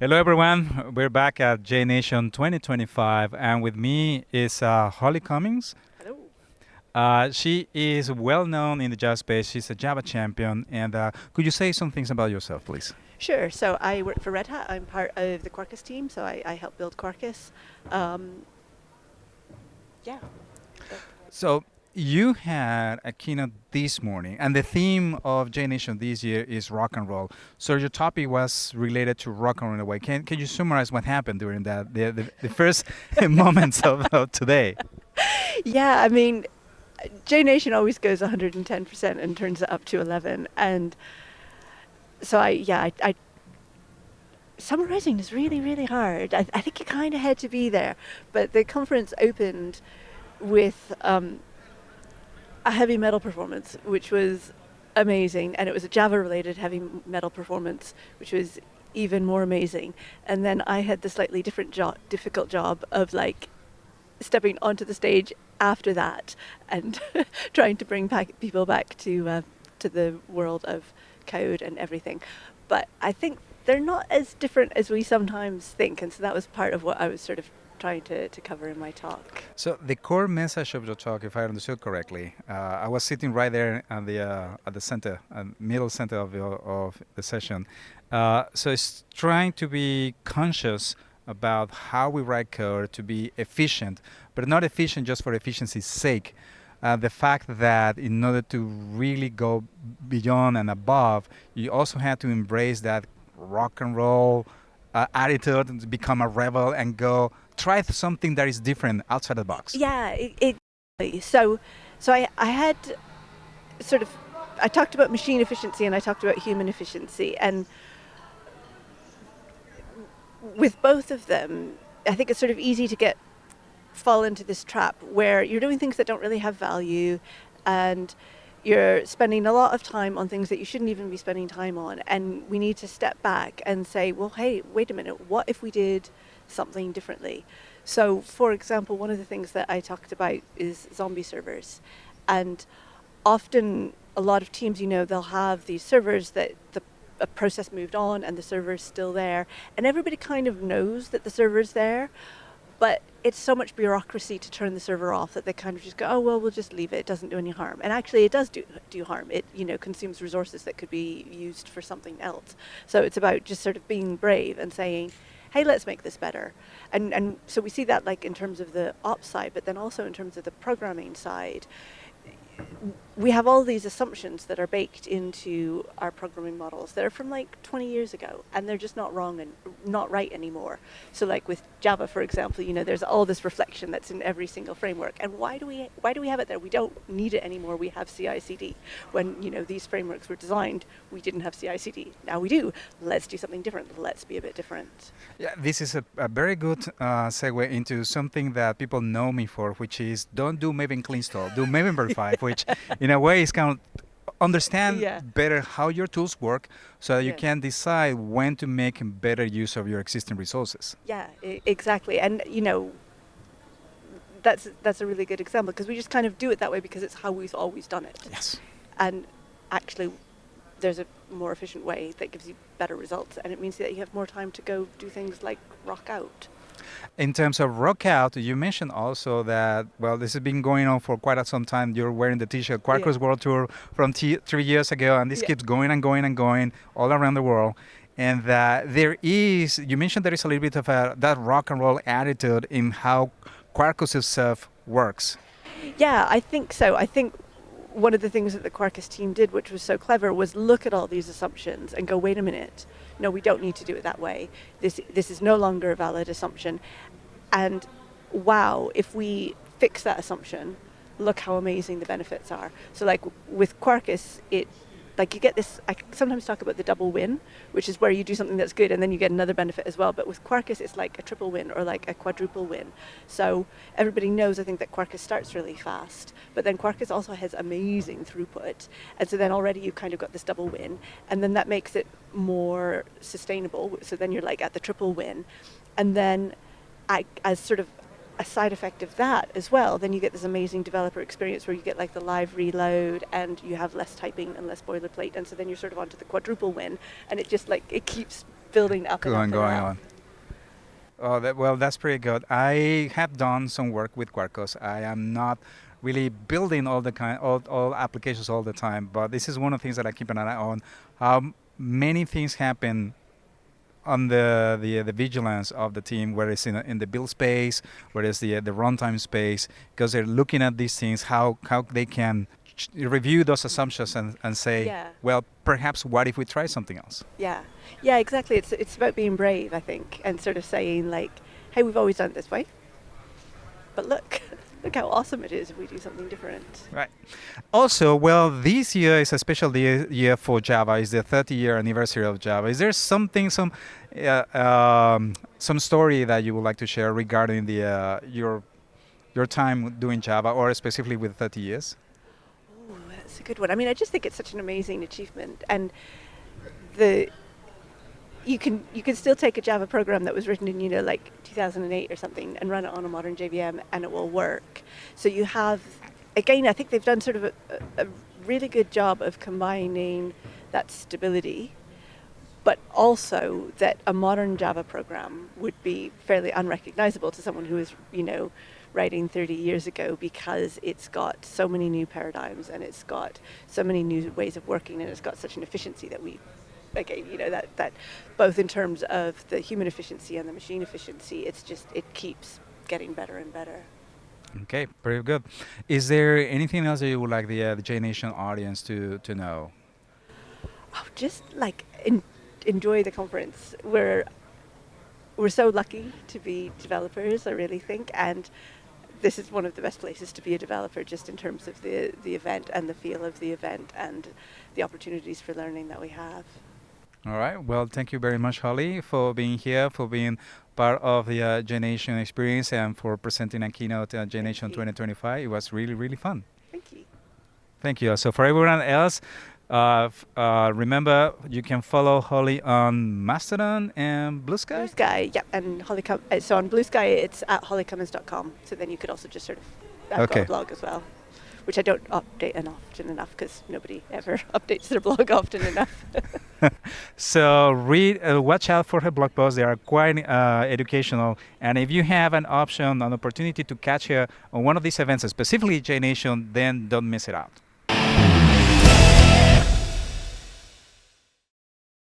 Hello, everyone. We're back at JNation 2025, and with me is Holly Cummins. Hello. She is well known in the jazz space. She's a Java champion. And could you say some things about yourself, please? Sure. So I work for Red Hat. I'm part of the Quarkus team, so I help build Quarkus. Um, yeah. that- So, you had a keynote this morning, and the theme of JNation this year is rock and roll. So, your topic was related to rock and roll in a way. Can you summarize what happened during the first moments of today? Yeah, I mean, JNation always goes 110% and turns it up to 11. And so summarizing is really, really hard. I think you kind of had to be there. But the conference opened with a heavy metal performance, which was amazing, and it was a Java-related heavy metal performance, which was even more amazing. And then I had the slightly difficult job of like stepping onto the stage after that and trying to bring people back to the world of code and everything. But I think they're not as different as we sometimes think, and so that was part of what I was sort of trying to cover in my talk. So the core message of your talk, if I understood correctly, I was sitting right there at the center, middle center of the session. So it's trying to be conscious about how we write code to be efficient, but not efficient just for efficiency's sake. The fact that in order to really go beyond and above, you also have to embrace that rock and roll attitude and become a rebel and go try something that is different outside the box. Yeah, so I had sort of I talked about machine efficiency and I talked about human efficiency, and with both of them, I think it's sort of easy to fall into this trap where you're doing things that don't really have value, and you're spending a lot of time on things that you shouldn't even be spending time on. And we need to step back and say, well, hey, wait a minute, what if we did something differently? So, for example, one of the things that I talked about is zombie servers. And often a lot of teams, they'll have these servers that a process moved on and the server's still there. And everybody kind of knows that the server's there, but it's so much bureaucracy to turn the server off that they kind of just go, oh, well, we'll just leave it. It doesn't do any harm. And actually, it does do harm. It, consumes resources that could be used for something else. So it's about just sort of being brave and saying, hey, let's make this better. And so we see that like in terms of the ops side, but then also in terms of the programming side. We have all these assumptions that are baked into our programming models that are from like 20 years ago, and they're just not wrong and not right anymore. So like with Java, for example, there's all this reflection that's in every single framework. And why do we have it there? We don't need it anymore. We have CI/CD. When these frameworks were designed, we didn't have CI/CD. Now we do. Let's do something different. Let's be a bit different. Yeah, this is a very good segue into something that people know me for, which is don't do Maven clean install, do Maven verify, which in a way is kind of understand Yeah. better how your tools work so that you Yes. can decide when to make better use of your existing resources. Yeah, exactly. And that's a really good example because we just kind of do it that way because it's how we've always done it. Yes. And actually, there's a more efficient way that gives you better results, and it means that you have more time to go do things like rock out. In terms of rock out, you mentioned also that, well, this has been going on for quite some time. You're wearing the T-shirt Quarkus Yeah. World Tour from 3 years ago, and this Yeah. keeps going and going and going all around the world. And that you mentioned there is a little bit of that rock and roll attitude in how Quarkus itself works. Yeah, I think so. I think one of the things that the Quarkus team did, which was so clever, was look at all these assumptions and go, wait a minute, no, we don't need to do it that way. This is no longer a valid assumption. And wow, if we fix that assumption, look how amazing the benefits are. So like with Quarkus, like you get this, I sometimes talk about the double win, which is where you do something that's good and then you get another benefit as well. But with Quarkus, it's like a triple win or like a quadruple win. So everybody knows, I think, that Quarkus starts really fast, but then Quarkus also has amazing throughput. And so then already you kind of got this double win, and then that makes it more sustainable. So then you're like at the triple win. And then as sort of a side effect of that as well, then you get this amazing developer experience where you get like the live reload and you have less typing and less boilerplate, and so then you're sort of onto the quadruple win, and it just like it keeps building up and up and going up. on. Oh, well, that's pretty good. I have done some work with Quarkus. I am not really building all applications all the time, but this is one of the things that I keep an eye on. How many things happen on the vigilance of the team, whether it's in the build space, whether it's the runtime space, because they're looking at these things, how they can review those assumptions and say, Yeah. well, perhaps what if we try something else? Yeah, yeah, exactly. It's about being brave, I think, and sort of saying like, hey, we've always done it this way, but look, look how awesome it is if we do something different. Right. Also, well, this year is a special year for Java. It's the 30-year anniversary of Java. Is there some story that you would like to share regarding your time doing Java, or specifically with 30 years? Oh, that's a good one. I mean, I just think it's such an amazing achievement, and the you can still take a Java program that was written in like 2008 or something and run it on a modern JVM and it will work. So you have, again, I think they've done sort of a really good job of combining that stability, but also that a modern Java program would be fairly unrecognizable to someone who is writing 30 years ago, because it's got so many new paradigms and it's got so many new ways of working, and it's got such an efficiency that again, that both in terms of the human efficiency and the machine efficiency, it keeps getting better and better. Okay, very good. Is there anything else that you would like the JNation audience to know? Oh, just like enjoy the conference. We're so lucky to be developers, I really think, and this is one of the best places to be a developer, just in terms of the event and the feel of the event and the opportunities for learning that we have. All right. Well, thank you very much, Holly, for being here, for being part of the JNation experience, and for presenting a keynote at JNation 2025. It was really, really fun. Thank you. Thank you. So for everyone else, remember, you can follow Holly on Mastodon and Blue Sky? Blue Sky, yeah, and so on Blue Sky, it's at hollycummins.com. So then you could also just sort of, I've got a blog as well, which I don't update often enough, because nobody ever updates their blog often enough. So watch out for her blog posts. They are quite educational. And if you have an opportunity to catch her on one of these events, specifically JNation, then don't miss it out.